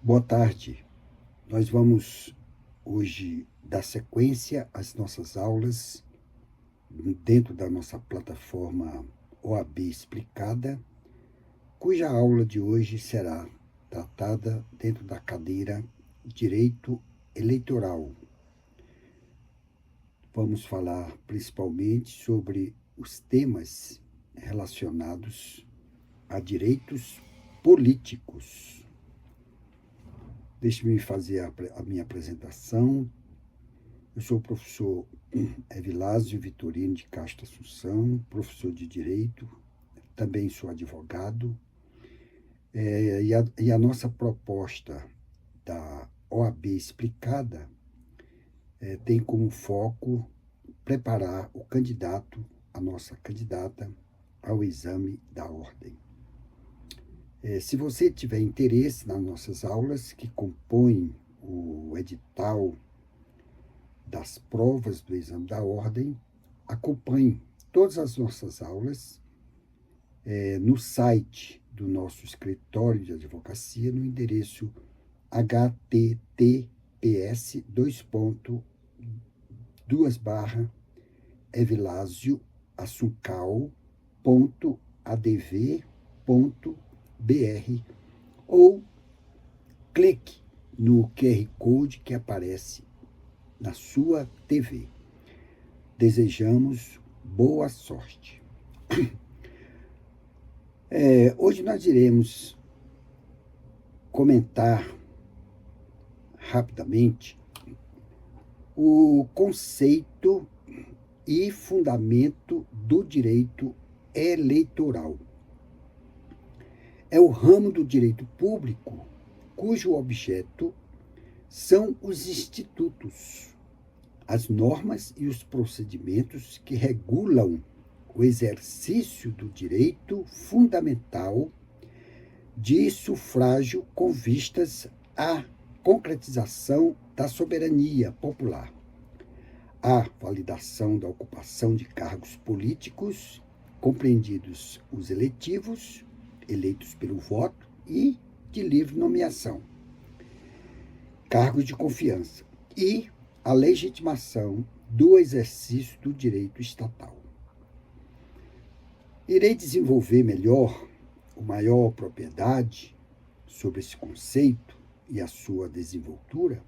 Boa tarde. Nós vamos hoje dar sequência às nossas aulas dentro da nossa plataforma OAB Explicada, cuja aula de hoje será tratada dentro da cadeira Direito Eleitoral. Vamos falar principalmente sobre os temas relacionados a direitos políticos. Deixe-me fazer a minha apresentação. Eu sou o professor Evilásio Vitorino de Castro Assunção, professor de Direito, também sou advogado, e a nossa proposta da OAB Explicada tem como foco preparar o candidato, a nossa candidata, ao exame da ordem. Se você tiver interesse nas nossas aulas, que compõem o edital das provas do exame da ordem, acompanhe todas as nossas aulas no site do nosso escritório de advocacia, no endereço https://evilasioassuncal.adv.br ou clique no QR Code que aparece na sua TV. Desejamos boa sorte. Hoje nós iremos comentar rapidamente o conceito e fundamento do direito eleitoral. É o ramo do direito público cujo objeto são os institutos, as normas e os procedimentos que regulam o exercício do direito fundamental de sufrágio com vistas à concretização da soberania popular, à validação da ocupação de cargos políticos, compreendidos os eletivos, eleitos pelo voto, e de livre nomeação, cargos de confiança, e a legitimação do exercício do direito estatal. Irei desenvolver melhor, com maior propriedade, sobre esse conceito e a sua desenvoltura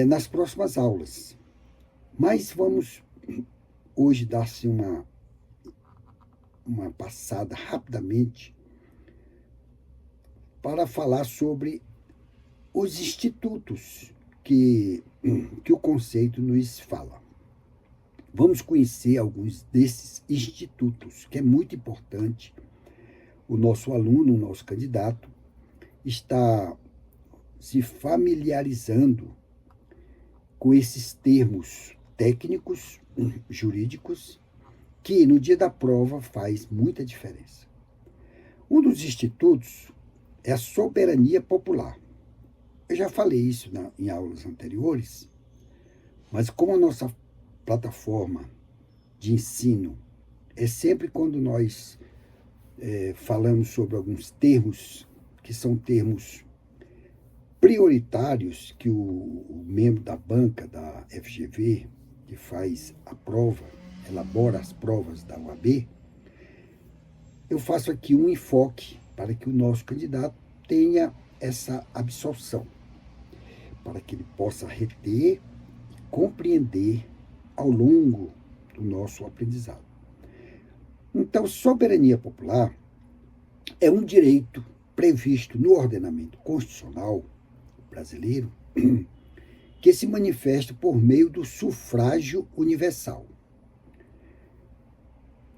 nas próximas aulas. Mas vamos hoje dar-se uma passada rapidamente para falar sobre os institutos que o conceito nos fala. Vamos conhecer alguns desses institutos, que é muito importante. O nosso aluno, o nosso candidato, está se familiarizando com esses termos técnicos, jurídicos, que no dia da prova faz muita diferença. Um dos institutos é a soberania popular. Eu já falei isso em aulas anteriores, mas como a nossa plataforma de ensino é sempre quando nós falamos sobre alguns termos que são termos prioritários que o membro da banca da FGV, que faz a prova, elabora as provas da OAB, eu faço aqui um enfoque para que o nosso candidato tenha essa absorção, para que ele possa reter e compreender ao longo do nosso aprendizado. Então, soberania popular é um direito previsto no ordenamento constitucional brasileiro que se manifesta por meio do sufrágio universal.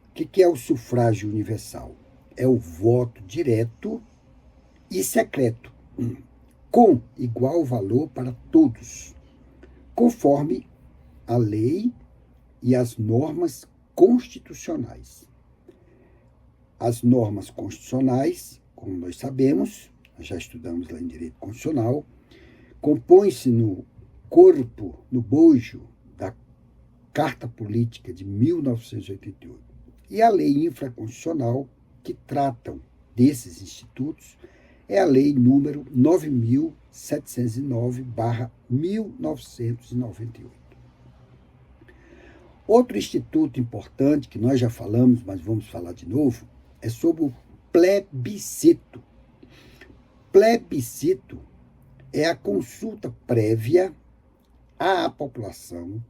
O que é o sufrágio universal? É o voto direto e secreto, com igual valor para todos, conforme a lei e as normas constitucionais. As normas constitucionais, como nós sabemos, nós já estudamos lá em Direito Constitucional, compõem-se no corpo, no bojo da Carta Política de 1988. E a lei infraconstitucional, que tratam desses institutos, é a lei número 9.709/1998. Outro instituto importante, que nós já falamos, mas vamos falar de novo, é sobre o plebiscito. Plebiscito é a consulta prévia à população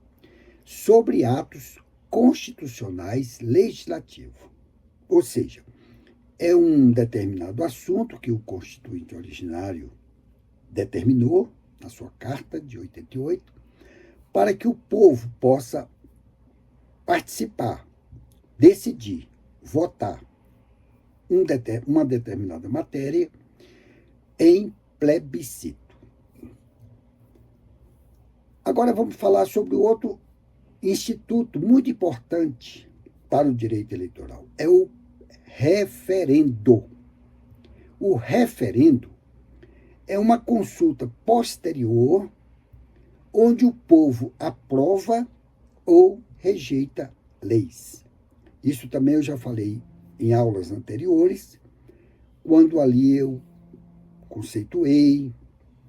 sobre atos constitucionais legislativos. Ou seja, é um determinado assunto que o Constituinte originário determinou na sua Carta de 88, para que o povo possa participar, decidir, votar uma determinada matéria em plebiscito. Agora vamos falar sobre outro instituto muito importante para o direito eleitoral. É o referendo. O referendo é uma consulta posterior onde o povo aprova ou rejeita leis. Isso também eu já falei em aulas anteriores, quando ali eu conceituei,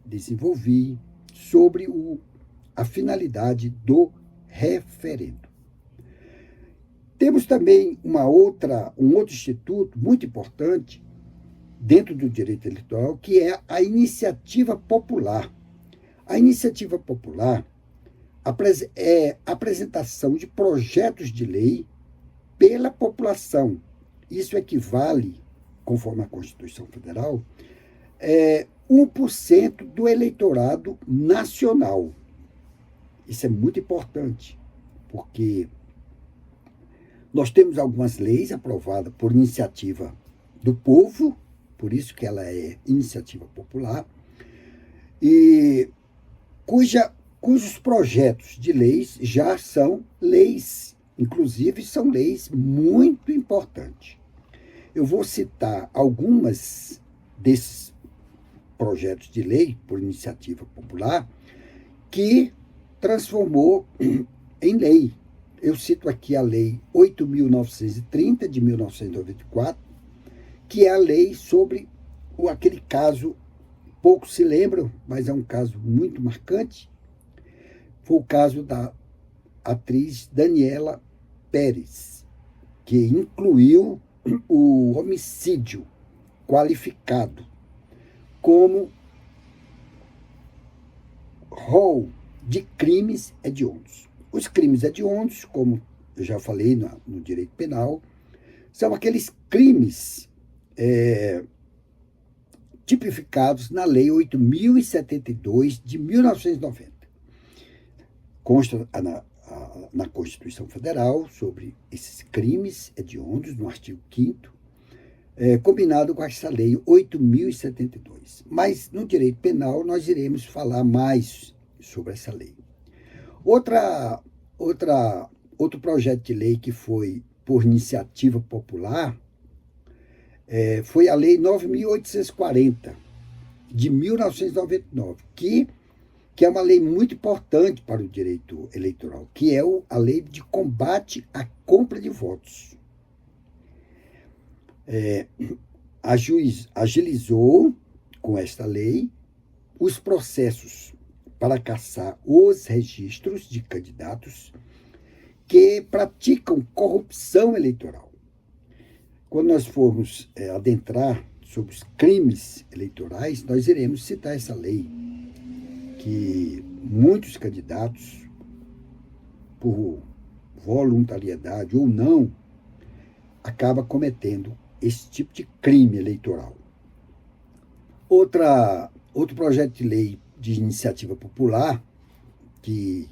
desenvolvi sobre a finalidade do referendo. Temos também um outro instituto muito importante dentro do direito eleitoral, que é a iniciativa popular. A iniciativa popular é a apresentação de projetos de lei pela população. Isso equivale, conforme a Constituição Federal, 1% do eleitorado nacional. Isso é muito importante, porque nós temos algumas leis aprovadas por iniciativa do povo, por isso que ela é iniciativa popular, e cujos projetos de leis já são leis, inclusive são leis muito importantes. Eu vou citar algumas desses projetos de lei por iniciativa popular que transformou em lei. Eu cito aqui a Lei 8.930, de 1994, que é a lei sobre aquele caso, poucos se lembram, mas é um caso muito marcante. Foi o caso da atriz Daniela Pérez, que incluiu o homicídio qualificado como rol de crimes hediondos. Os crimes hediondos, como eu já falei no direito penal, são aqueles crimes tipificados na Lei 8.072 de 1990. Consta na Constituição Federal sobre esses crimes hediondos, no artigo 5º, combinado com essa Lei 8.072. Mas no direito penal nós iremos falar mais sobre essa lei. Outro projeto de lei que foi por iniciativa popular foi a Lei 9.840, de 1999, que é uma lei muito importante para o direito eleitoral, que é a Lei de Combate à Compra de Votos. Agilizou, com esta lei, os processos para caçar os registros de candidatos que praticam corrupção eleitoral. Quando nós formos adentrar sobre os crimes eleitorais, nós iremos citar essa lei, que muitos candidatos, por voluntariedade ou não, acabam cometendo esse tipo de crime eleitoral. Outro projeto de lei de iniciativa popular que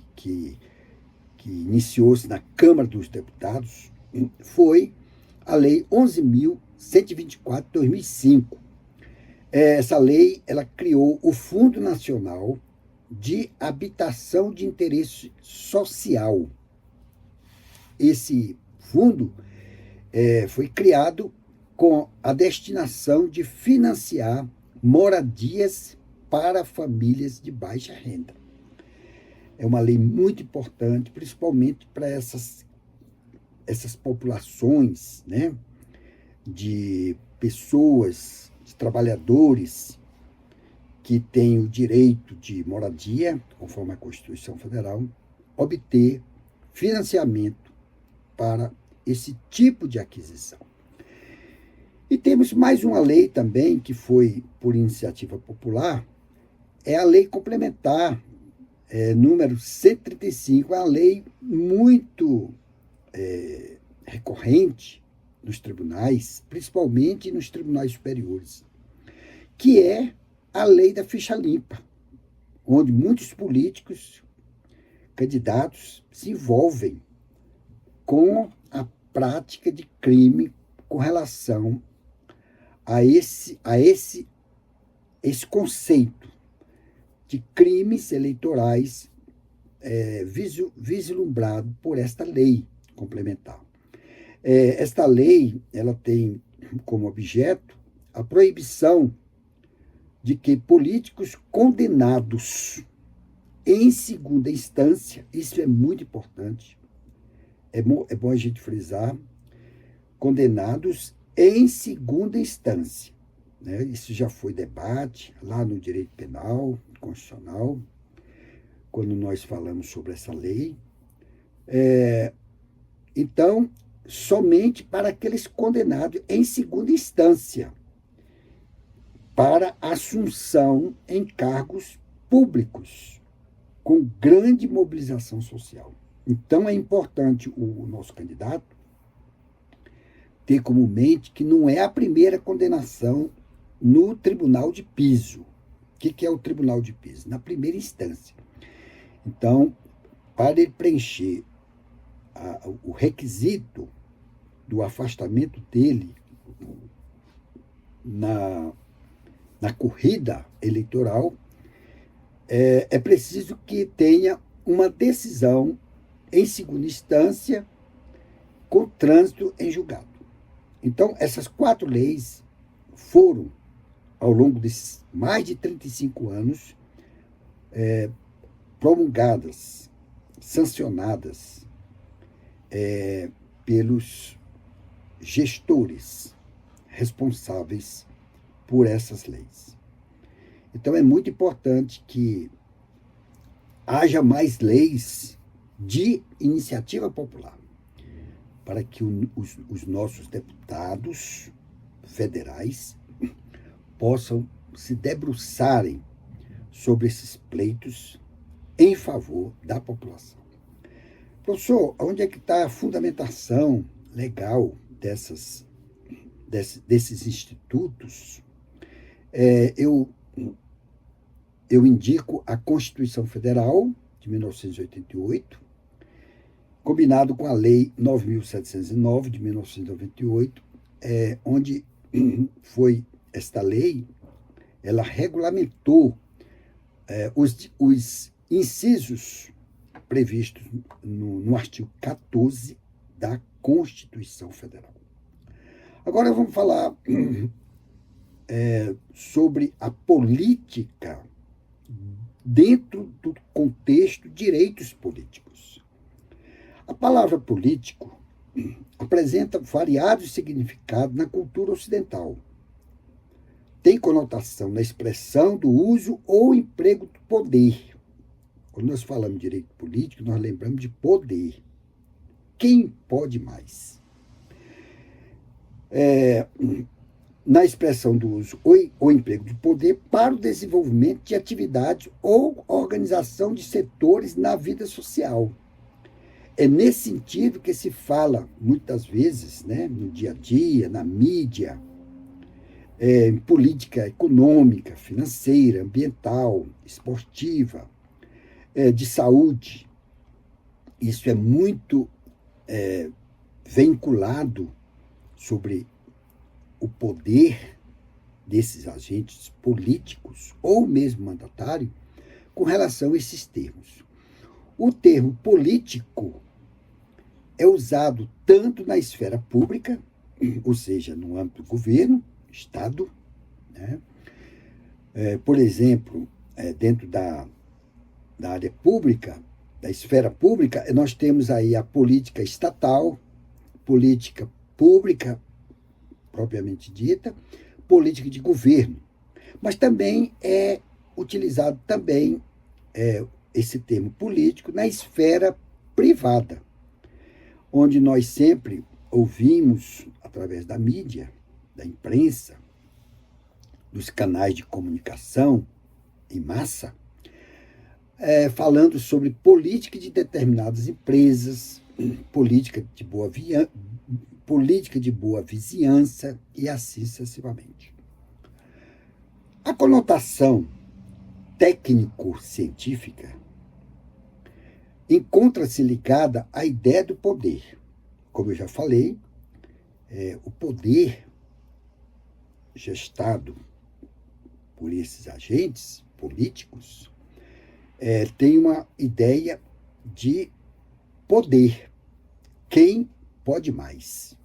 iniciou-se na Câmara dos Deputados foi a Lei 11.124 de 2005. Essa lei ela criou o Fundo Nacional de Habitação de Interesse Social. Esse fundo foi criado com a destinação de financiar moradias para famílias de baixa renda. É uma lei muito importante, principalmente para essas populações, né, de pessoas, de trabalhadores que têm o direito de moradia, conforme a Constituição Federal, obter financiamento para esse tipo de aquisição. E temos mais uma lei também, que foi por iniciativa popular, é a Lei Complementar, número 135, é uma lei muito recorrente nos tribunais, principalmente nos tribunais superiores, que é a lei da ficha limpa, onde muitos políticos, candidatos, se envolvem com a prática de crime com relação a esse conceito de crimes eleitorais vislumbrado por esta lei complementar. Esta lei, ela tem como objeto a proibição de que políticos condenados em segunda instância, isso é muito importante, é bom a gente frisar, condenados em segunda instância, né? Isso já foi debate lá no direito penal, constitucional, quando nós falamos sobre essa lei. Então, somente para aqueles condenados em segunda instância, para assunção em cargos públicos, com grande mobilização social. Então, é importante o nosso candidato ter como mente que não é a primeira condenação no tribunal de piso. O que é o tribunal de piso? Na primeira instância. Então, para ele preencher o requisito do afastamento dele na corrida eleitoral, é preciso que tenha uma decisão em segunda instância com trânsito em julgado. Então, essas 4 leis foram, ao longo desses mais de 35 anos, promulgadas, sancionadas pelos gestores responsáveis por essas leis. Então, é muito importante que haja mais leis de iniciativa popular, para que os nossos deputados federais possam se debruçarem sobre esses pleitos em favor da população. Professor, onde é que está a fundamentação legal desses institutos? Eu indico a Constituição Federal de 1988, combinado com a Lei 9.709 de 1998, onde foi esta lei, ela regulamentou os incisos previstos no artigo 14 da Constituição Federal. Agora vamos falar sobre a política dentro do contexto de direitos políticos. A palavra político apresenta variados significados na cultura ocidental. Tem conotação na expressão do uso ou emprego do poder. Quando nós falamos de direito político, nós lembramos de poder. Quem pode mais? Na expressão do uso ou emprego de poder para o desenvolvimento de atividades ou organização de setores na vida social. É nesse sentido que se fala, muitas vezes, né, no dia a dia, na mídia, em política econômica, financeira, ambiental, esportiva, de saúde. Isso é muito vinculado sobre o poder desses agentes políticos ou mesmo mandatário com relação a esses termos. O termo político é usado tanto na esfera pública, ou seja, no âmbito do governo, Estado, né? Por exemplo, dentro da área pública, da esfera pública, nós temos aí a política estatal, política pública, propriamente dita, política de governo, mas também é utilizado também esse termo político na esfera privada, onde nós sempre ouvimos, através da mídia, da imprensa, dos canais de comunicação em massa, falando sobre política de determinadas empresas, política de boa vizinhança e assim sucessivamente. A conotação técnico-científica encontra-se ligada à ideia do poder. Como eu já falei, o poder gestado por esses agentes políticos tem uma ideia de poder. Quem pode mais?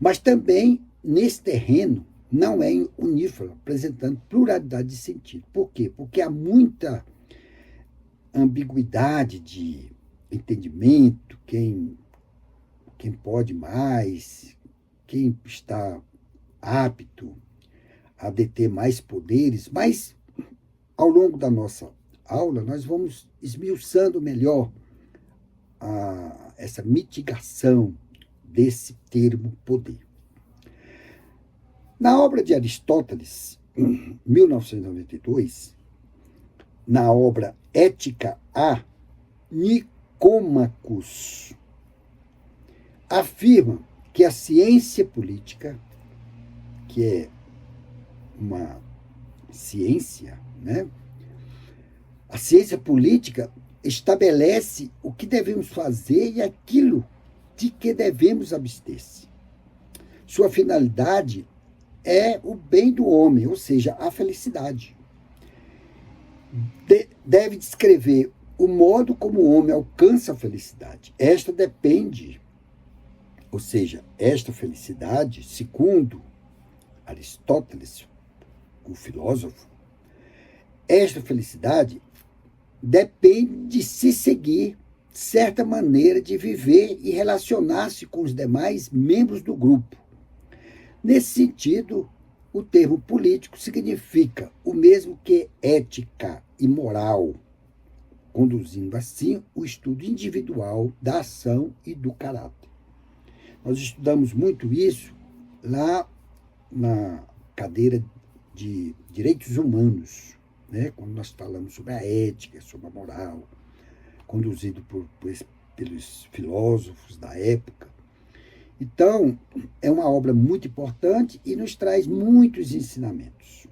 Mas também, nesse terreno, não é unífero, apresentando pluralidade de sentido. Por quê? Porque há muita ambiguidade de entendimento, quem pode mais, quem está apto a deter mais poderes, mas ao longo da nossa aula nós vamos esmiuçando melhor essa mitigação desse termo poder. Na obra de Aristóteles, em 1992, na obra Ética a Nicômacos, afirma que a ciência política, que é uma ciência, né? A ciência política estabelece o que devemos fazer e aquilo de que devemos abster-se. Sua finalidade é o bem do homem, ou seja, a felicidade. Deve descrever o modo como o homem alcança a felicidade. Esta depende, ou seja, esta felicidade, segundo Aristóteles, o filósofo, esta felicidade depende de se seguir certa maneira de viver e relacionar-se com os demais membros do grupo. Nesse sentido, o termo político significa o mesmo que ética e moral, conduzindo assim o estudo individual da ação e do caráter. Nós estudamos muito isso lá na cadeira de Direitos Humanos, né? Quando nós falamos sobre a ética, sobre a moral, conduzido pelos filósofos da época. Então, é uma obra muito importante e nos traz muitos ensinamentos.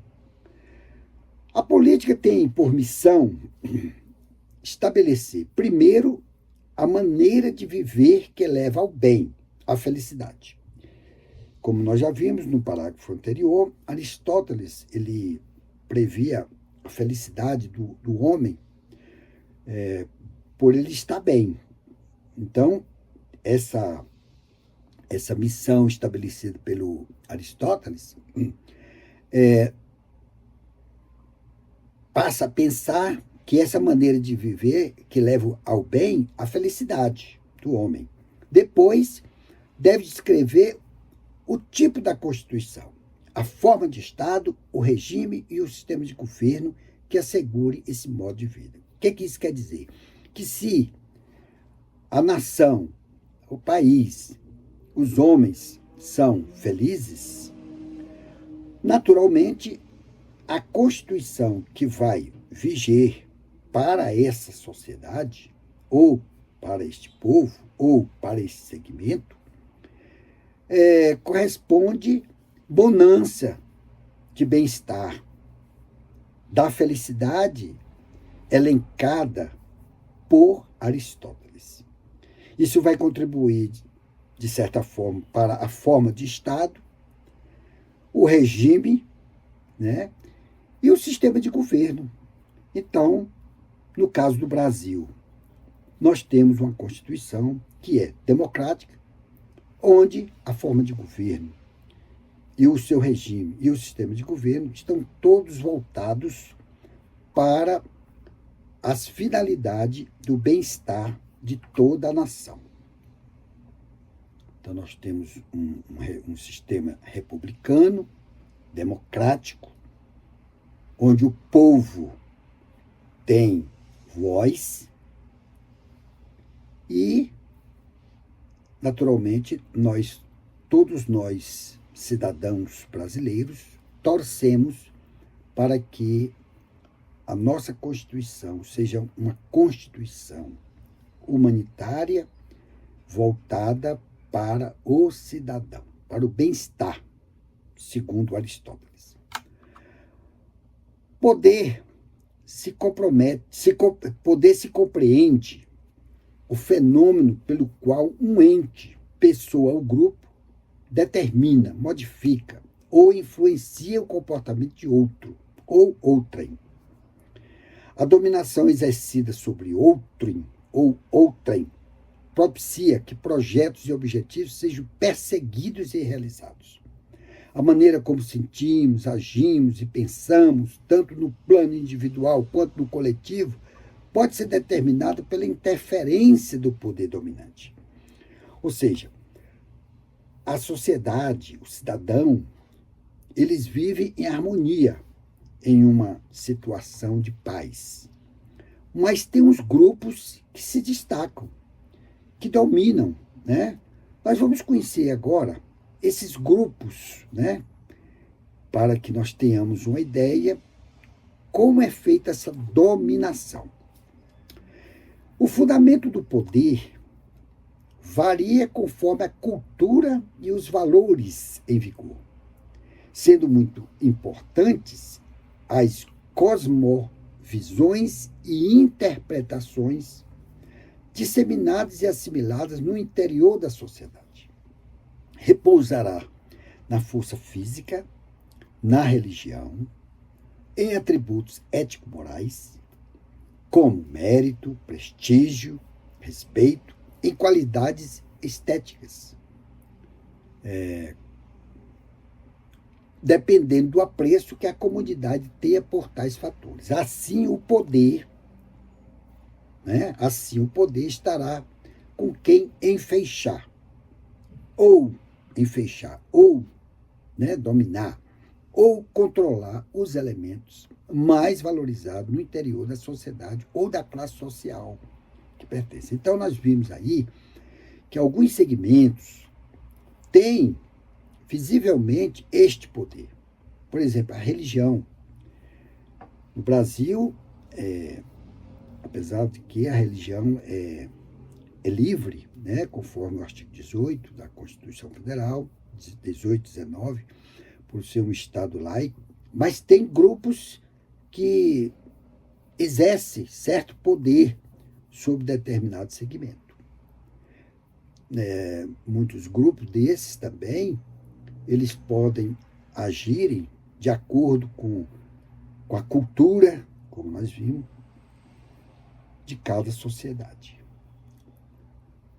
A política tem por missão estabelecer, primeiro, a maneira de viver que leva ao bem, à felicidade. Como nós já vimos no parágrafo anterior, Aristóteles ele previa a felicidade do homem por ele estar bem. Então, essa missão estabelecida pelo Aristóteles passa a pensar que essa maneira de viver que leva ao bem, a felicidade do homem. Depois, deve descrever o tipo da Constituição, a forma de Estado, o regime e o sistema de governo que assegure esse modo de vida. O que isso quer dizer? Que se a nação, o país, os homens são felizes, naturalmente, a Constituição que vai viger para essa sociedade, ou para este povo, ou para esse segmento, corresponde bonança de bem-estar, da felicidade elencada por Aristóteles. Isso vai contribuir, de certa forma, para a forma de Estado, o regime, né, e o sistema de governo. Então, no caso do Brasil, nós temos uma Constituição que é democrática, onde a forma de governo e o seu regime e o sistema de governo estão todos voltados para as finalidades do bem-estar de toda a nação. Então, nós temos um sistema republicano, democrático, onde o povo tem voz e, naturalmente, todos nós, cidadãos brasileiros, torcemos para que a nossa Constituição seja uma Constituição humanitária voltada para o cidadão, para o bem-estar, segundo Aristóteles. Poder se compreende o fenômeno pelo qual um ente, pessoa ou grupo determina, modifica ou influencia o comportamento de outro ou outrem. A dominação exercida sobre outrem ou outrem propicia que projetos e objetivos sejam perseguidos e realizados. A maneira como sentimos, agimos e pensamos, tanto no plano individual quanto no coletivo, pode ser determinada pela interferência do poder dominante. Ou seja, a sociedade, o cidadão, eles vivem em harmonia, em uma situação de paz. Mas tem uns grupos que se destacam, que dominam, né? Nós vamos conhecer agora esses grupos, né? Para que nós tenhamos uma ideia como é feita essa dominação. O fundamento do poder varia conforme a cultura e os valores em vigor, sendo muito importantes as cosmovisões e interpretações disseminadas e assimiladas no interior da sociedade. Repousará na força física, na religião, em atributos ético-morais, como mérito, prestígio, respeito, em qualidades estéticas, dependendo do apreço que a comunidade tenha por tais fatores. Assim o poder, estará com quem enfeixar, ou dominar, ou controlar os elementos mais valorizados no interior da sociedade ou da classe social que pertence. Então, nós vimos aí que alguns segmentos têm visivelmente este poder. Por exemplo, a religião. No Brasil, apesar de que a religião é livre, né, conforme o artigo 18 da Constituição Federal, 18, 19, por ser um Estado laico, mas tem grupos que exercem certo poder sobre determinado segmento. Muitos grupos desses também, eles podem agirem de acordo com a cultura, como nós vimos, de cada sociedade.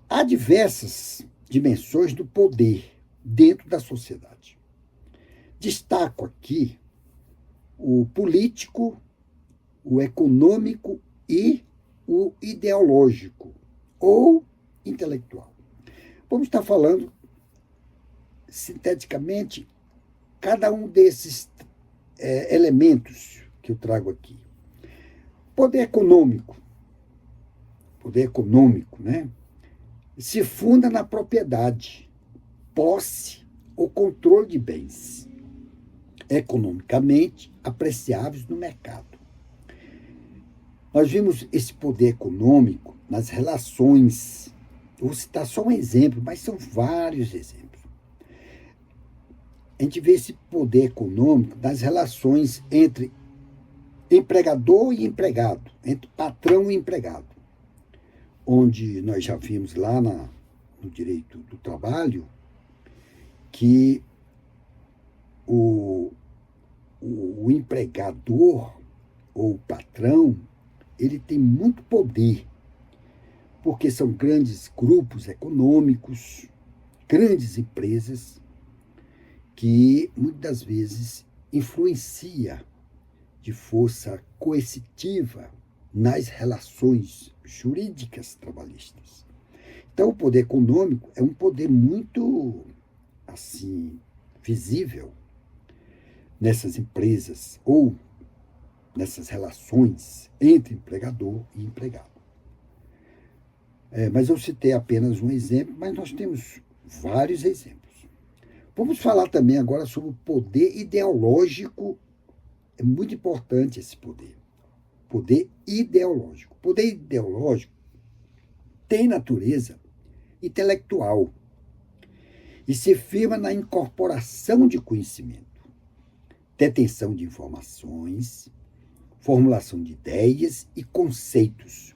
Há diversas dimensões do poder dentro da sociedade. Destaco aqui o político, o econômico e o ideológico ou intelectual. Vamos estar falando sinteticamente cada um desses elementos que eu trago aqui. Poder econômico, né, se funda na propriedade, posse ou controle de bens economicamente apreciáveis no mercado. Nós vimos esse poder econômico nas relações. Eu vou citar só um exemplo, mas são vários exemplos. A gente vê esse poder econômico nas relações entre empregador e empregado, entre patrão e empregado, onde nós já vimos lá no direito do trabalho que o empregador ou o patrão, ele tem muito poder, porque são grandes grupos econômicos, grandes empresas, que muitas vezes influencia de força coercitiva nas relações jurídicas trabalhistas. Então, o poder econômico é um poder muito, visível. nessas empresas ou nessas relações entre empregador e empregado. Mas eu citei apenas um exemplo, mas nós temos vários exemplos. Vamos falar também agora sobre o poder ideológico. É muito importante esse poder. Poder ideológico. Poder ideológico tem natureza intelectual e se firma na incorporação de conhecimento, detenção de informações, formulação de ideias e conceitos.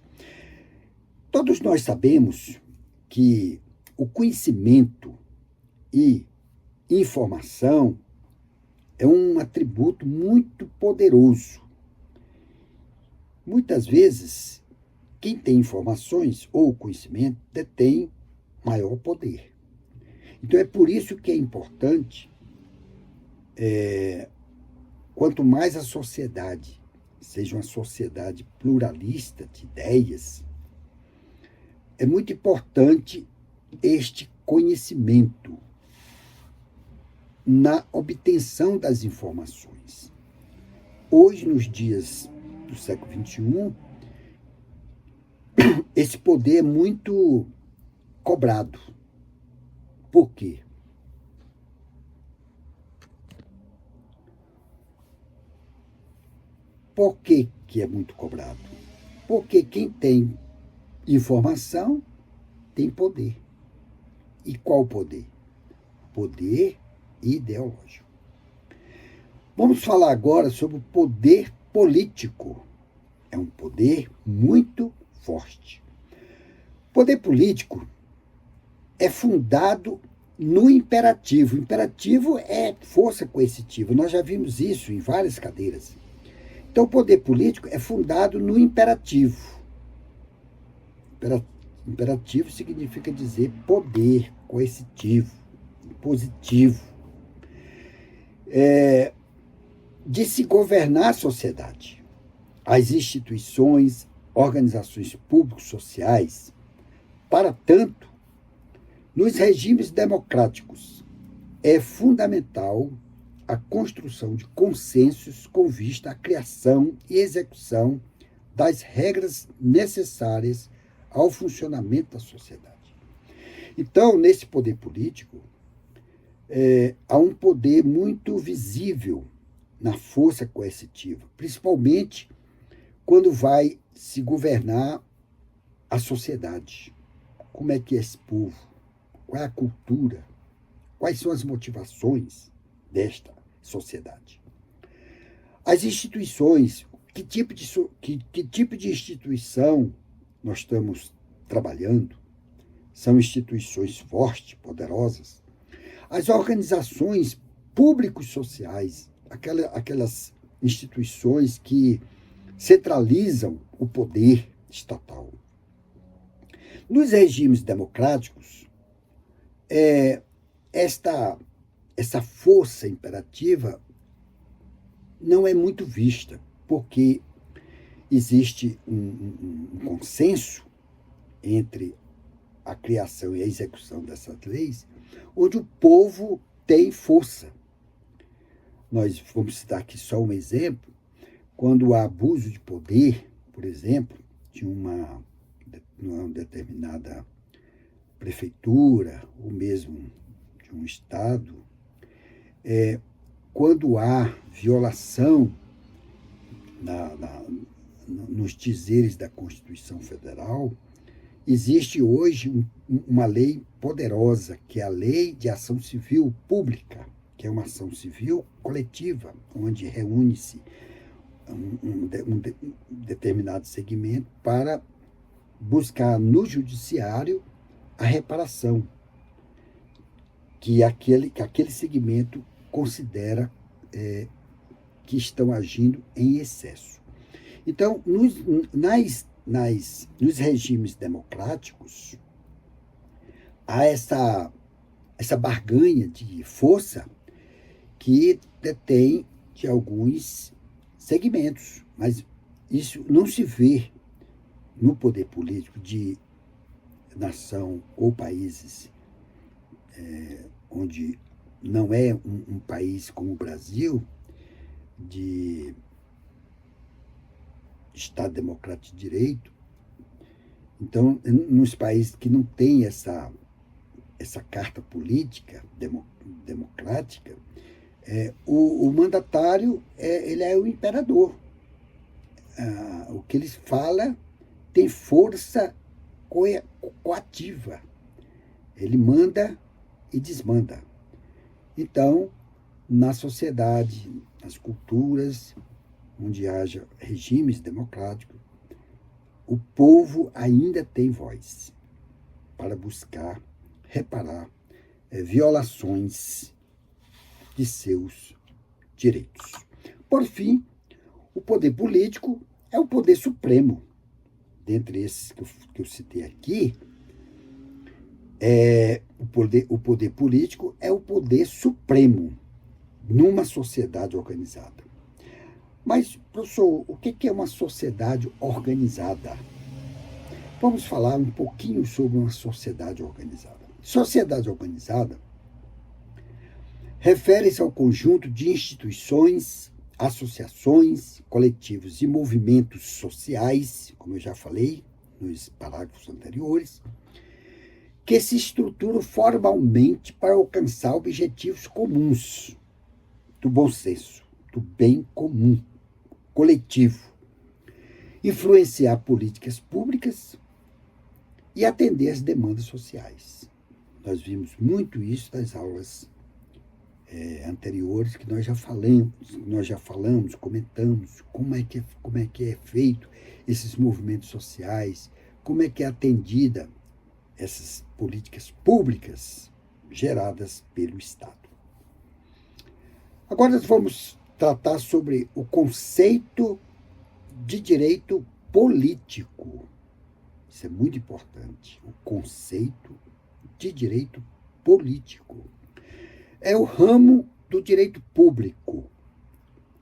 Todos nós sabemos que o conhecimento e informação é um atributo muito poderoso. Muitas vezes, quem tem informações ou conhecimento detém maior poder. Então, é por isso que é importante, quanto mais a sociedade seja uma sociedade pluralista de ideias, é muito importante este conhecimento na obtenção das informações. Hoje, nos dias do século XXI, esse poder é muito cobrado. Por quê? Por que que é muito cobrado? Porque quem tem informação tem poder. E qual poder? Poder ideológico. Vamos falar agora sobre o poder político. É um poder muito forte. O poder político é fundado no imperativo. O imperativo é força coercitiva. Nós já vimos isso em várias cadeiras. Então, o poder político é fundado no imperativo. Imperativo significa dizer poder coercitivo, positivo. De se governar a sociedade. As instituições, organizações público-sociais. Para tanto, nos regimes democráticos, é fundamental a construção de consensos com vista à criação e execução das regras necessárias ao funcionamento da sociedade. Então, nesse poder político, há um poder muito visível na força coercitiva, principalmente quando vai se governar a sociedade. Como é que é esse povo? Qual é a cultura? Quais são as motivações desta sociedade? As instituições, que tipo de instituição nós estamos trabalhando? São instituições fortes, poderosas? As organizações públicos sociais, aquelas instituições que centralizam o poder estatal. Nos regimes democráticos, essa força imperativa não é muito vista, porque existe um consenso entre a criação e a execução dessas leis, onde o povo tem força. Nós vamos citar aqui só um exemplo. Quando há abuso de poder, por exemplo, de uma determinada prefeitura, ou mesmo de um estado, quando há violação nos dizeres da Constituição Federal, existe hoje uma lei poderosa, que é a Lei de Ação Civil Pública, que é uma ação civil coletiva, onde reúne-se um determinado segmento para buscar no judiciário a reparação que aquele segmento considera que estão agindo em excesso. Então, nos regimes democráticos, há essa barganha de força que detém de alguns segmentos, mas isso não se vê no poder político de nação ou países onde não é um país como o Brasil, de Estado Democrático de Direito. Então, nos países que não têm essa carta política democrática, o mandatário ele é o imperador. O que ele fala tem força coativa. Ele manda e desmanda. Então, na sociedade, nas culturas onde haja regimes democráticos, o povo ainda tem voz para buscar reparar violações de seus direitos. Por fim, o poder político é o poder supremo. Dentre esses que eu citei aqui, o poder político é o poder supremo numa sociedade organizada. Mas, professor, o que é uma sociedade organizada? Vamos falar um pouquinho sobre uma sociedade organizada. Sociedade organizada refere-se ao conjunto de instituições, associações, coletivos e movimentos sociais, como eu já falei nos parágrafos anteriores, que se estruturam formalmente para alcançar objetivos comuns, do bom senso, do bem comum, coletivo, influenciar políticas públicas e atender às demandas sociais. Nós vimos muito isso nas aulas anteriores que nós já falamos, comentamos como é que é feito esses movimentos sociais, como é que é atendida essas políticas públicas geradas pelo Estado. Agora nós vamos tratar sobre o conceito de direito político. Isso é muito importante. O conceito de direito político é o ramo do direito público,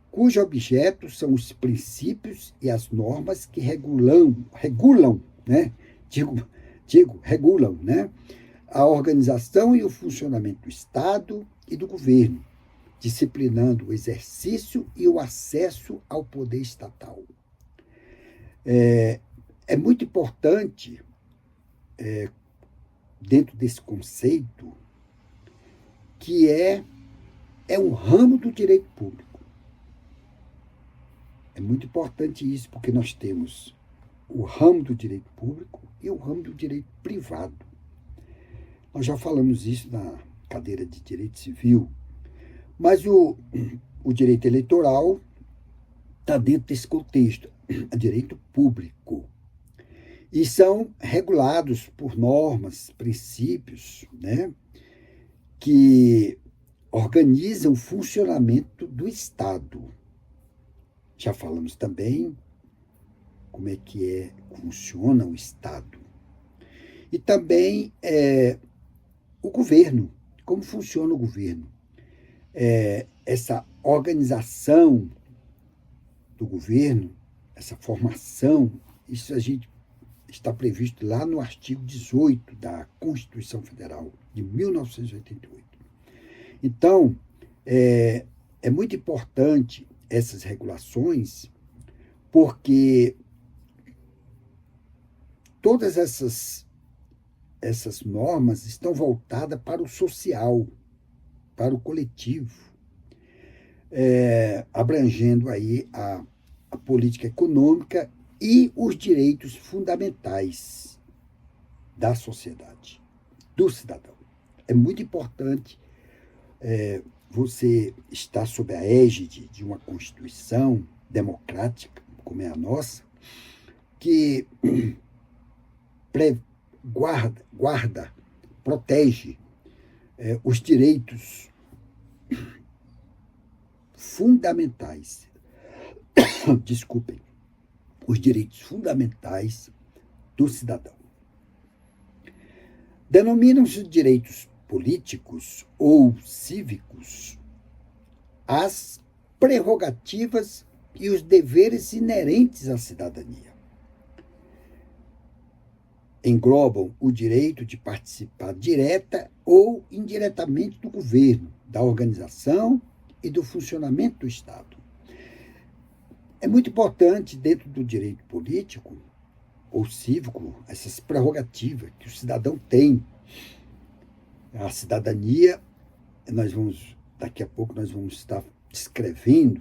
cujo objeto são os princípios e as normas que regulam, né? Regulam, né? A organização e o funcionamento do Estado e do governo, disciplinando o exercício e o acesso ao poder estatal. É muito importante, dentro desse conceito, que é um ramo do direito público. É muito importante isso, porque nós temos o ramo do direito público e o ramo do direito privado. Nós já falamos isso na cadeira de direito civil, mas o direito eleitoral está dentro desse contexto, é direito público. E são regulados por normas, princípios, né, que organizam o funcionamento do Estado. Já falamos também como é que funciona o Estado. E também o governo, como funciona o governo. Essa organização do governo, essa formação, isso a gente está previsto lá no artigo 18 da Constituição Federal de 1988. Então, é muito importante essas regulações, porque todas essas normas estão voltadas para o social, para o coletivo, abrangendo aí a política econômica e os direitos fundamentais da sociedade, do cidadão. É muito importante você estar sob a égide de uma Constituição democrática, como é a nossa, que guarda, protege os direitos fundamentais, desculpem, os direitos fundamentais do cidadão. Denominam-se direitos políticos ou cívicos as prerrogativas e os deveres inerentes à cidadania. Englobam o direito de participar direta ou indiretamente do governo, da organização e do funcionamento do Estado, É muito importante, dentro do direito político ou cívico, essas prerrogativas que o cidadão tem. A cidadania, daqui a pouco nós vamos estar descrevendo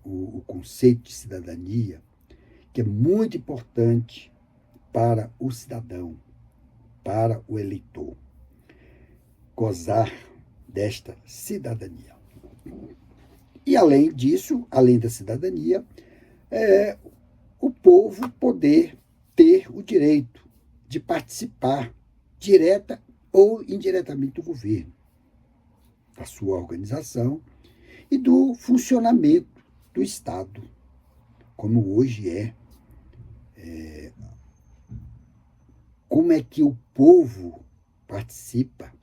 o conceito de cidadania, que é muito importante para o cidadão, para o eleitor, gozar desta cidadania. E além disso, além da cidadania, o povo poder ter o direito de participar direta ou indiretamente do governo, da sua organização e do funcionamento do Estado, como hoje é. Como é que o povo participa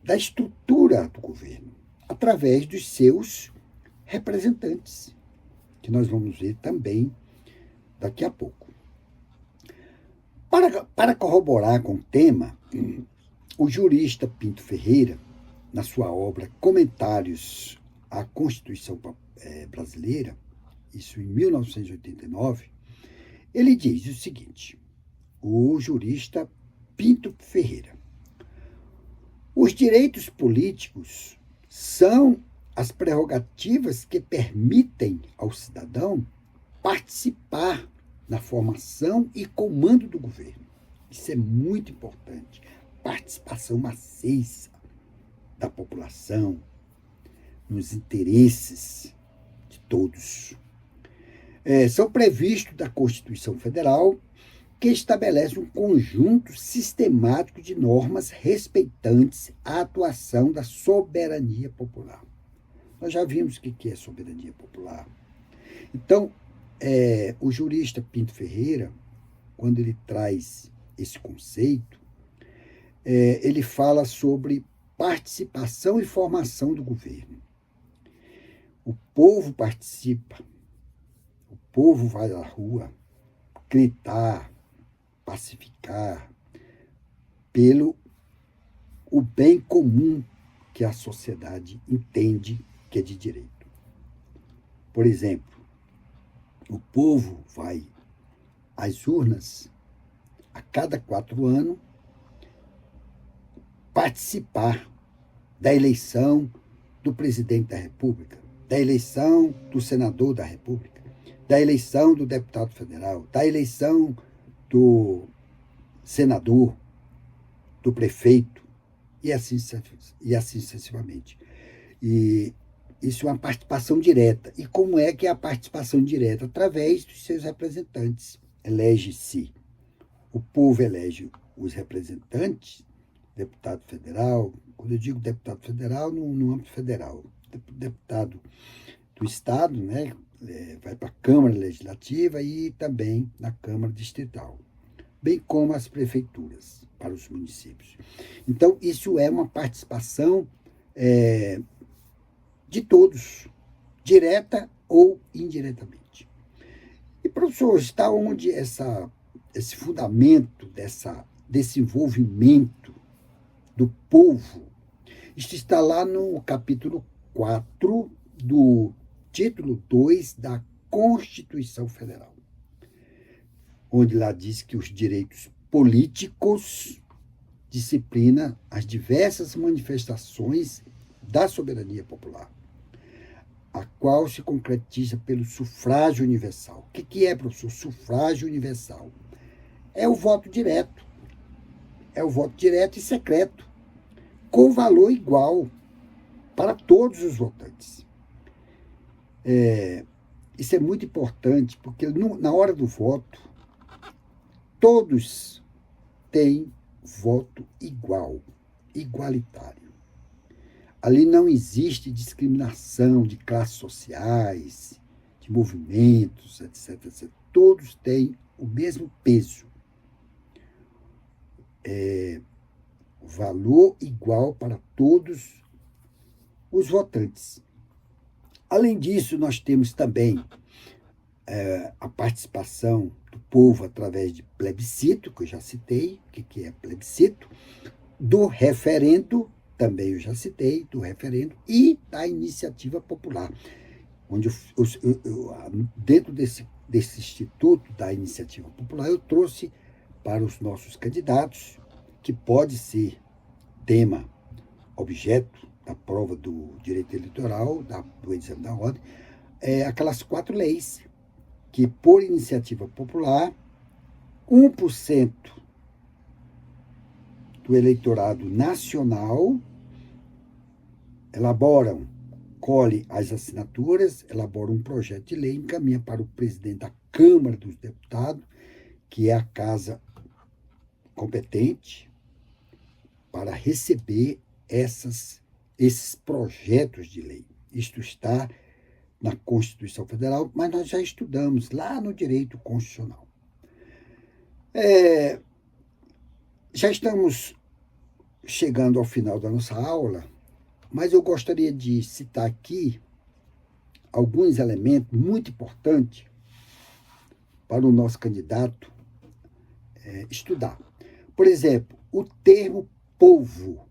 da estrutura do governo, através dos seus representantes, que nós vamos ver também daqui a pouco. Para corroborar com o tema, o jurista Pinto Ferreira, na sua obra Comentários à Constituição Brasileira, isso em 1989, ele diz o seguinte, o jurista Pinto Ferreira: os direitos políticos são as prerrogativas que permitem ao cidadão participar na formação e comando do governo. Isso é muito importante. Participação maciça da população nos interesses de todos. São previstos da Constituição Federal, que estabelece um conjunto sistemático de normas respeitantes à atuação da soberania popular. Nós já vimos o que é soberania popular. Então, o jurista Pinto Ferreira, quando ele traz esse conceito, ele fala sobre participação e formação do governo. O povo participa, o povo vai à rua gritar, pacificar pelo o bem comum que a sociedade entende que é de direito. Por exemplo, o povo vai às urnas a cada 4 anos participar da eleição do presidente da República, da eleição do senador da República, da eleição do deputado federal, da eleição do senador, do prefeito, e assim sucessivamente. E isso é uma participação direta. E como é que é a participação direta? Através dos seus representantes. Elege-se. O povo elege os representantes, deputado federal, quando eu digo deputado federal, no âmbito federal, deputado do Estado, né? Vai para a Câmara Legislativa e também na Câmara Distrital, bem como as prefeituras para os municípios. Então, isso é uma participação de todos, direta ou indiretamente. E, professor, está onde esse fundamento desse envolvimento do povo? Isto está lá no capítulo 4 do título 2 da Constituição Federal, onde lá diz que os direitos políticos disciplinam as diversas manifestações da soberania popular, a qual se concretiza pelo sufrágio universal. O que é, professor, sufrágio universal? É o voto direto. É o voto direto e secreto, com valor igual para todos os votantes. Isso é muito importante, porque na hora do voto, todos têm voto igual, igualitário. Ali não existe discriminação de classes sociais, de movimentos, etc, etc. Todos têm o mesmo peso. Valor igual para todos os votantes. Além disso, nós temos também a participação do povo através de plebiscito, que eu já citei, o que é plebiscito, do referendo também eu já citei, do referendo e da iniciativa popular, onde dentro desse instituto da iniciativa popular eu trouxe para os nossos candidatos, que pode ser tema, objeto da prova do direito eleitoral, do exame da ordem, aquelas 4 leis que, por iniciativa popular, 1% do eleitorado nacional colhe as assinaturas, elabora um projeto de lei, encaminha para o presidente da Câmara dos Deputados, que é a casa competente para receber esses projetos de lei. Isto está na Constituição Federal, mas nós já estudamos lá no direito constitucional. Já estamos chegando ao final da nossa aula, mas eu gostaria de citar aqui alguns elementos muito importantes para o nosso candidato estudar. Por exemplo, o termo povo.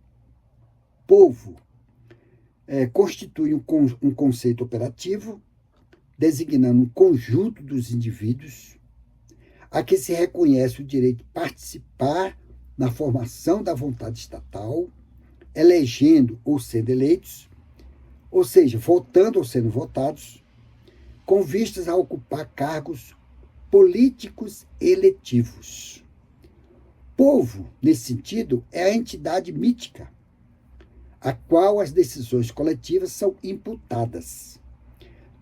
Povo constitui um conceito operativo, designando um conjunto dos indivíduos a que se reconhece o direito de participar na formação da vontade estatal, elegendo ou sendo eleitos, ou seja, votando ou sendo votados, com vistas a ocupar cargos políticos eletivos. Povo, nesse sentido, é a entidade mítica, a qual as decisões coletivas são imputadas.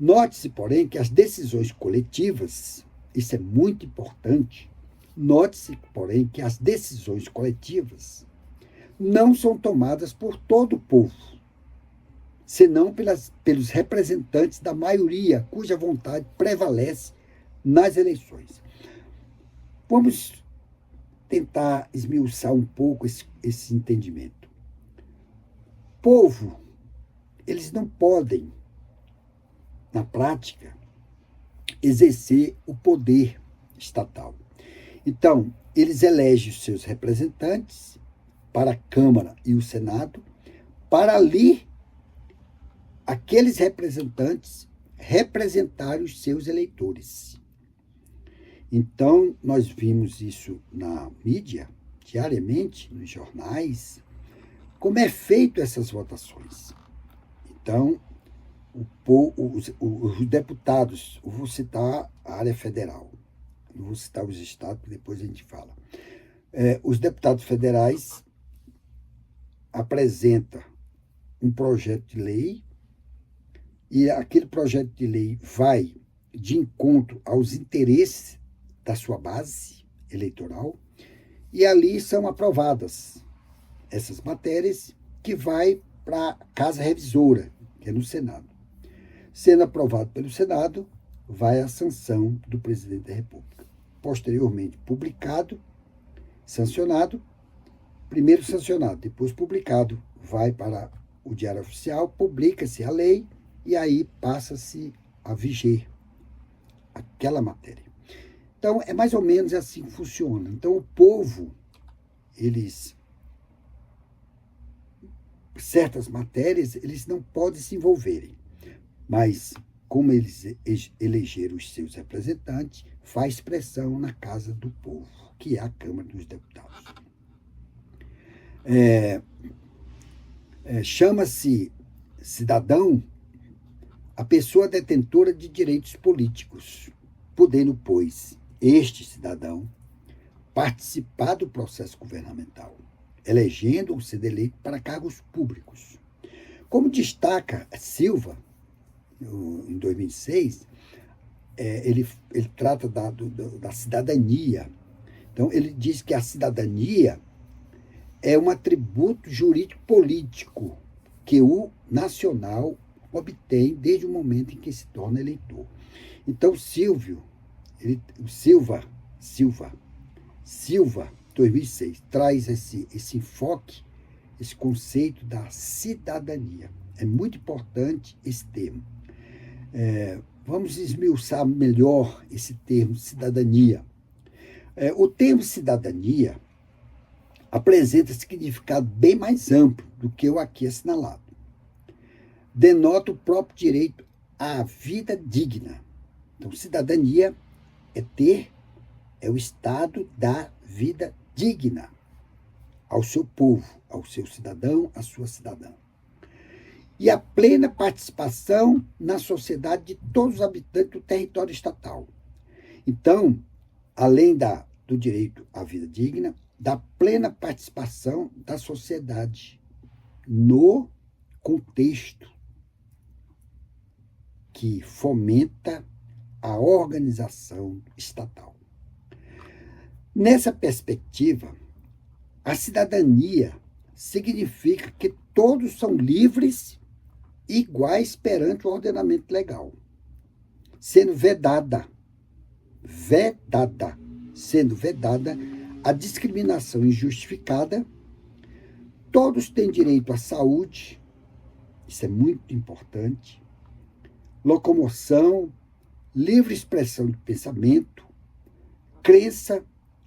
Note-se, porém, que as decisões coletivas, isso é muito importante, note-se, porém, que as decisões coletivas não são tomadas por todo o povo, senão pelos representantes da maioria, cuja vontade prevalece nas eleições. Vamos tentar esmiuçar um pouco esse entendimento. Povo, eles não podem, na prática, exercer o poder estatal. Então, eles elegem os seus representantes para a Câmara e o Senado, para ali aqueles representantes representarem os seus eleitores. Então, nós vimos isso na mídia, diariamente, nos jornais, como é feito essas votações. Então, os deputados, eu vou citar a área federal, não vou citar os estados, depois a gente fala. Os deputados federais apresentam um projeto de lei e aquele projeto de lei vai de encontro aos interesses da sua base eleitoral e ali são aprovadas essas matérias que vai para a Casa Revisora, que é no Senado. Sendo aprovado pelo Senado, vai à sanção do presidente da República. Posteriormente publicado, sancionado, primeiro sancionado, depois publicado, vai para o Diário Oficial, publica-se a lei e aí passa-se a viger aquela matéria. Então, é mais ou menos assim que funciona. Então, o povo, certas matérias, eles não podem se envolverem, mas como eles elegeram os seus representantes, faz pressão na Casa do Povo, que é a Câmara dos Deputados. Chama-se cidadão a pessoa detentora de direitos políticos, podendo, pois, este cidadão participar do processo governamental, elegendo ou sendo eleito para cargos públicos. Como destaca Silva, em 2006, ele trata da cidadania. Então, ele diz que a cidadania é um atributo jurídico-político que o nacional obtém desde o momento em que se torna eleitor. Então, Silva, 2006, traz esse enfoque, esse conceito da cidadania. É muito importante esse termo. Vamos esmiuçar melhor esse termo cidadania. O termo cidadania apresenta significado bem mais amplo do que o aqui assinalado. Denota o próprio direito à vida digna. Então, cidadania é o estado da vida digna ao seu povo, ao seu cidadão, à sua cidadã. E a plena participação na sociedade de todos os habitantes do território estatal. Então, além do direito à vida digna, da plena participação da sociedade no contexto que fomenta a organização estatal. Nessa perspectiva, a cidadania significa que todos são livres e iguais perante o ordenamento legal, sendo vedada a discriminação injustificada. Todos têm direito à saúde, isso é muito importante, locomoção, livre expressão de pensamento, crença,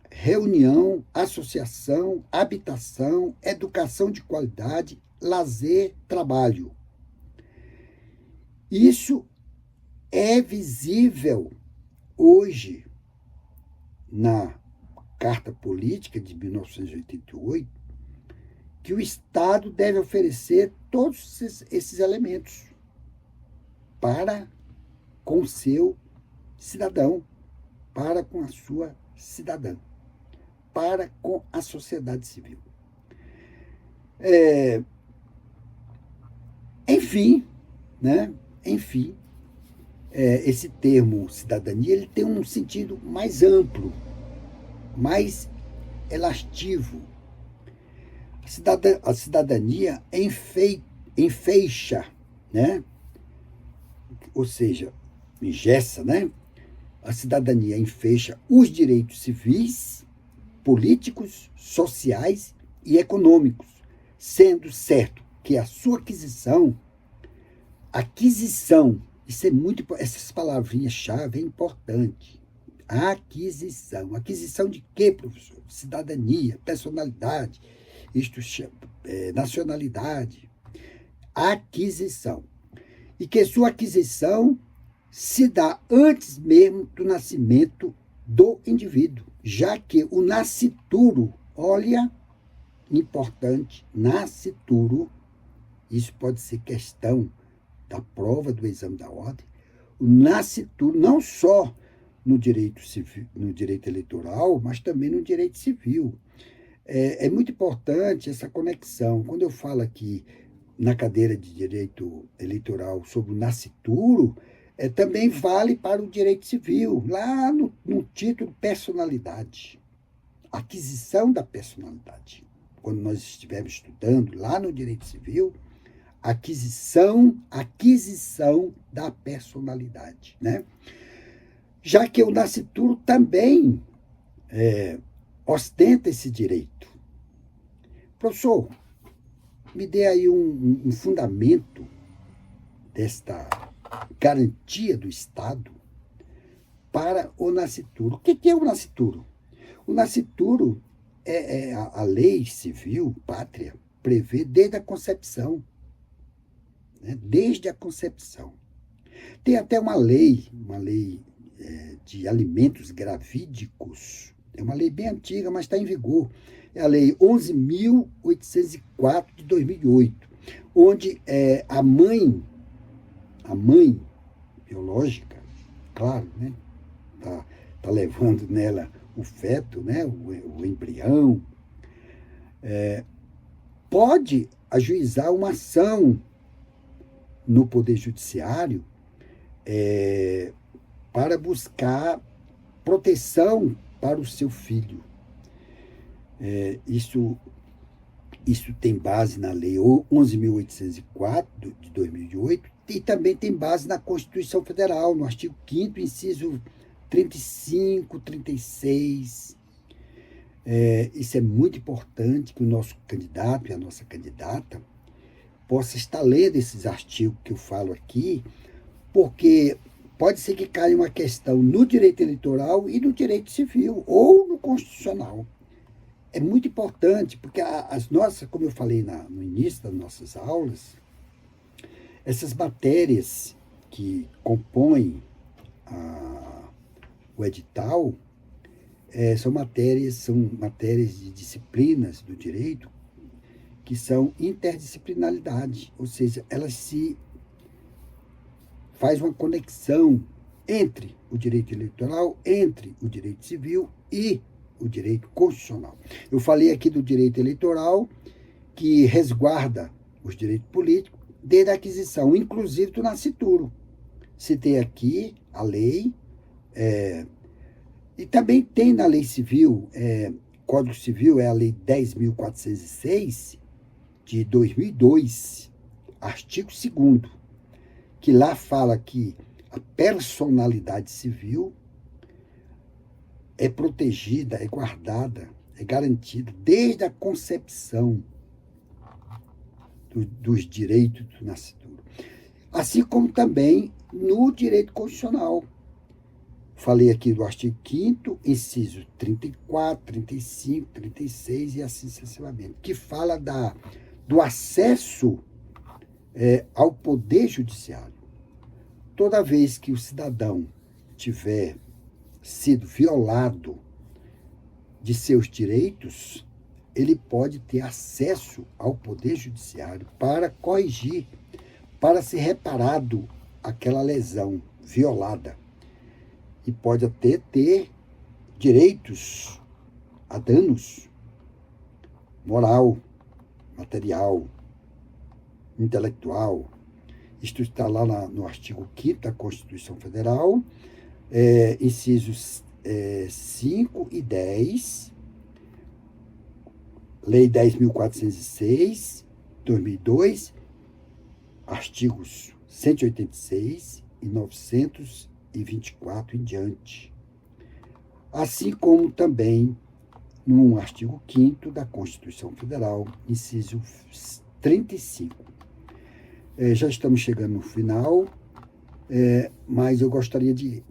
reunião, associação, habitação, educação de qualidade, lazer, trabalho. Isso é visível hoje na Carta Política de 1988, que o Estado deve oferecer todos esses elementos para com o seu cidadão, para com a sua cidadã, para com a sociedade civil. Enfim, esse termo cidadania ele tem um sentido mais amplo, mais elastio. A cidadania enfeixa, ou seja, engessa, a cidadania enfeixa os direitos civis, políticos, sociais e econômicos, sendo certo que a sua aquisição, isso é muito, essas palavrinhas-chave é importante. Aquisição de quê, professor? Cidadania, personalidade, nacionalidade. Aquisição. E que sua aquisição se dá antes mesmo do nascimento do indivíduo, já que o nascituro, olha, importante, nascituro, isso pode ser questão da prova do exame da ordem, o nascituro não só no direito civil, no direito eleitoral, mas também no direito civil. É muito importante essa conexão. Quando eu falo aqui na cadeira de direito eleitoral sobre o nascituro, também vale para o direito civil, lá no título personalidade, aquisição da personalidade. Quando nós estivermos estudando lá no direito civil, aquisição da personalidade, Já que o nascituro também ostenta esse direito. Professor, me dê aí um fundamento desta garantia do Estado para o nascituro. O que é o nascituro? O nascituro a lei civil, pátria, prevê desde a concepção. Desde a concepção. Tem até uma lei de alimentos gravídicos. É uma lei bem antiga, mas está em vigor. É a Lei 11.804 de 2008, onde a mãe biológica, claro, tá levando nela o feto, o embrião, pode ajuizar uma ação no Poder Judiciário para buscar proteção para o seu filho. Isso tem base na Lei 11.804 de 2008 e também tem base na Constituição Federal, no artigo 5º, inciso 35, 36. Isso é muito importante que o nosso candidato e a nossa candidata possa estar lendo esses artigos que eu falo aqui, porque pode ser que caia uma questão no direito eleitoral e no direito civil, ou no constitucional. é muito importante, porque as nossas, como eu falei no início das nossas aulas, essas matérias que compõem o edital são matérias de disciplinas do direito que são interdisciplinaridade, ou seja, elas se faz uma conexão entre o direito eleitoral, entre o direito civil e o direito constitucional. Eu falei aqui do direito eleitoral, que resguarda os direitos políticos desde a aquisição, inclusive do nascituro. Citei aqui a lei, e também tem na lei civil, Código Civil é a lei 10.406, de 2002, artigo 2º, que lá fala que a personalidade civil é protegida, é guardada, é garantida desde a concepção dos direitos do nascituro. Assim como também no direito constitucional. Falei aqui do artigo 5º, inciso 34, 35, 36 e assim sucessivamente, que fala do acesso ao poder judiciário. Toda vez que o cidadão tiver sido violado de seus direitos, ele pode ter acesso ao poder judiciário para corrigir, para ser reparado aquela lesão violada. E pode até ter direitos a danos moral, material, intelectual. Isto está lá no artigo 5º da Constituição Federal, incisos 5 e 10, Lei 10.406, 2002, artigos 186 e 924 em diante. Assim como também no artigo 5º da Constituição Federal, inciso 35. Já estamos chegando no final, mas eu gostaria de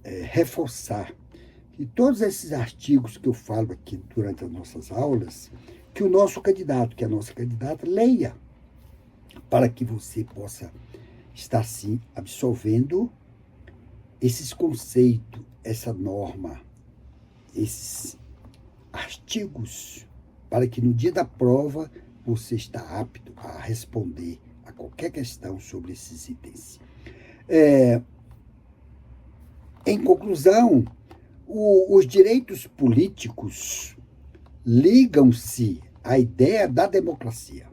reforçar que todos esses artigos que eu falo aqui durante as nossas aulas, que o nosso candidato, que a nossa candidata, leia, para que você possa estar, sim, absorvendo esses conceitos, essa norma, esses artigos, para que no dia da prova você está apto a responder a qualquer questão sobre esses itens. Em conclusão, os direitos políticos ligam-se à ideia da democracia.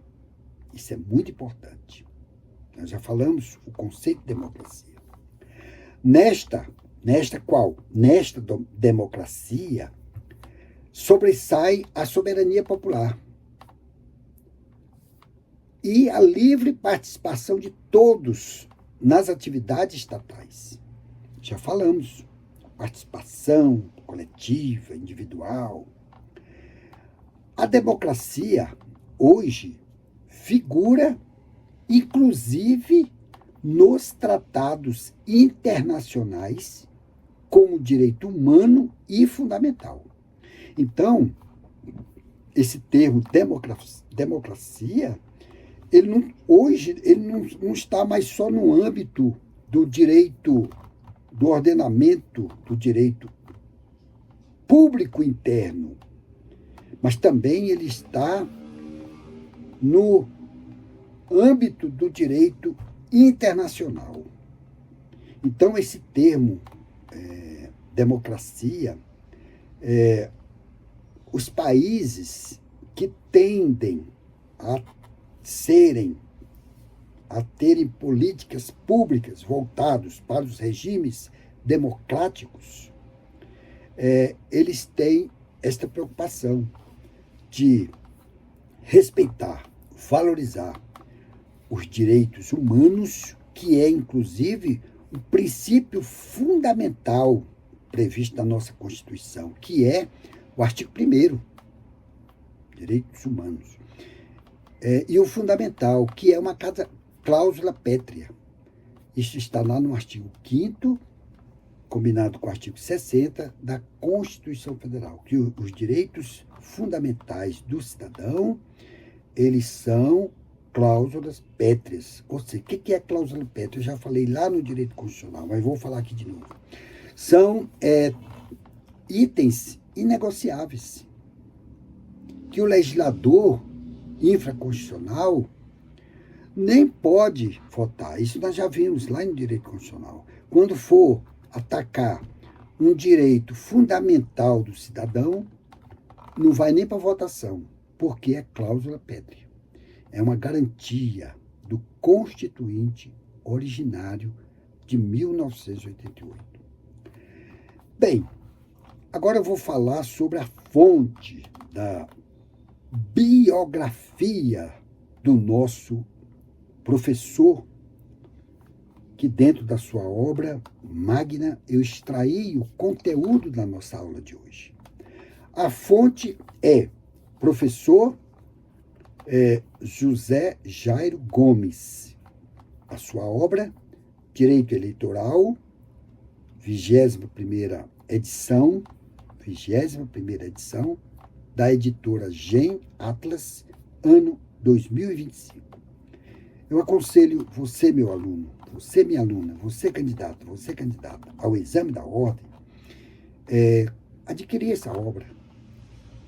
Isso é muito importante. Nós já falamos o conceito de democracia. Nesta democracia sobressai a soberania popular e a livre participação de todos nas atividades estatais. Já falamos, participação coletiva, individual. A democracia, hoje, figura, inclusive, nos tratados internacionais como direito humano e fundamental. Então, esse termo democracia, hoje não está mais só no âmbito do direito, do ordenamento do direito público interno, mas também ele está no âmbito do direito internacional. Então, esse termo, democracia, os países que tendem a terem políticas públicas voltadas para os regimes democráticos, eles têm esta preocupação de respeitar, valorizar os direitos humanos, que é, inclusive, um princípio fundamental previsto na nossa Constituição, que é o artigo 1º, direitos humanos. E o fundamental, que é uma cláusula pétrea. Isso está lá no artigo 5º, combinado com o artigo 60 da Constituição Federal, que os direitos fundamentais do cidadão, eles são cláusulas pétreas. Ou seja, o que é cláusula pétrea? Eu já falei lá no direito constitucional, mas vou falar aqui de novo. São itens inegociáveis que o legislador infraconstitucional nem pode votar. Isso nós já vimos lá no direito constitucional. Quando for atacar um direito fundamental do cidadão, não vai nem para votação, porque é cláusula pétrea. É uma garantia do Constituinte originário de 1988. Bem, agora eu vou falar sobre a fonte da biografia do nosso professor, que dentro da sua obra magna eu extraí o conteúdo da nossa aula de hoje. A fonte é professor José Jairo Gomes. A sua obra, Direito Eleitoral, 21ª edição, da editora Gen Atlas, ano 2025. Eu aconselho você, meu aluno, você, minha aluna, você, candidato, você, candidata, ao exame da ordem, adquirir essa obra.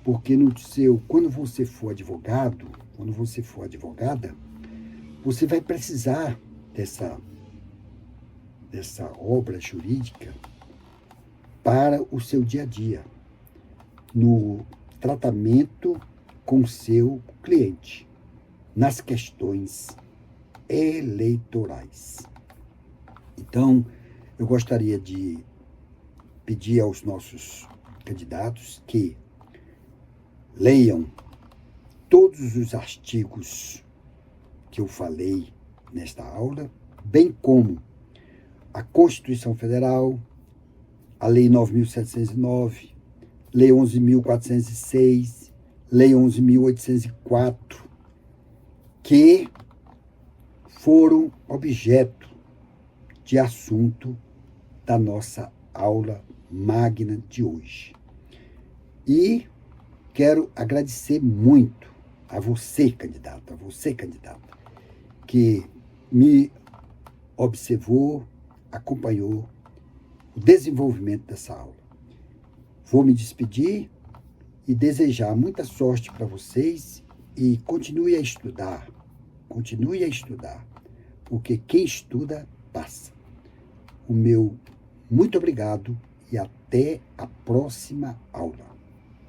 Porque quando você for advogado, quando você for advogada, você vai precisar dessa obra jurídica para o seu dia a dia, no tratamento com o seu cliente, nas questões eleitorais. Então, eu gostaria de pedir aos nossos candidatos que leiam todos os artigos que eu falei nesta aula, bem como a Constituição Federal, a Lei 9.709, Lei 11.406, Lei 11.804, que foram objeto de assunto da nossa aula magna de hoje. E quero agradecer muito a você, candidato, que me observou, acompanhou o desenvolvimento dessa aula. Vou me despedir e desejar muita sorte para vocês e continue a estudar, porque quem estuda passa. O meu muito obrigado e até a próxima aula.